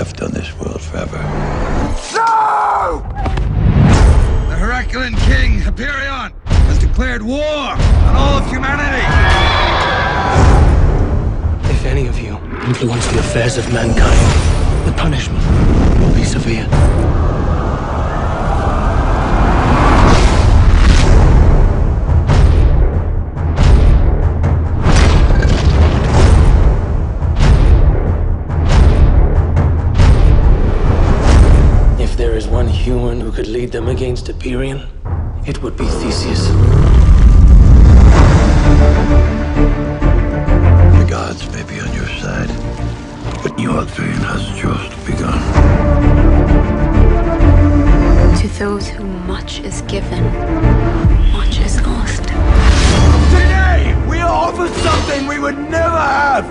left on this world forever. No! The Herculean king, Hyperion, has declared war on all of humanity. If any of you influence the affairs of mankind, the punishment will be severe. If there is one human who could lead them against Hyperion, it would be Theseus. The gods may be on your side, but your dream has just begun. To those whom much is given, much is lost. Today, we are offered something we would never have.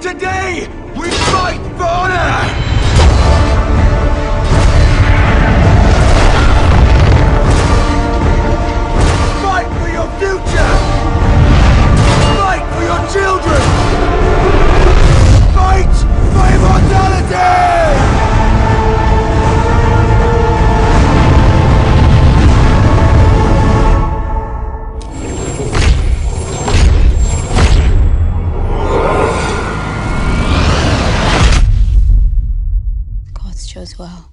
Today, we fight for honor. Fight for your future. Fight for your children. Fight for immortality. The gods chose well.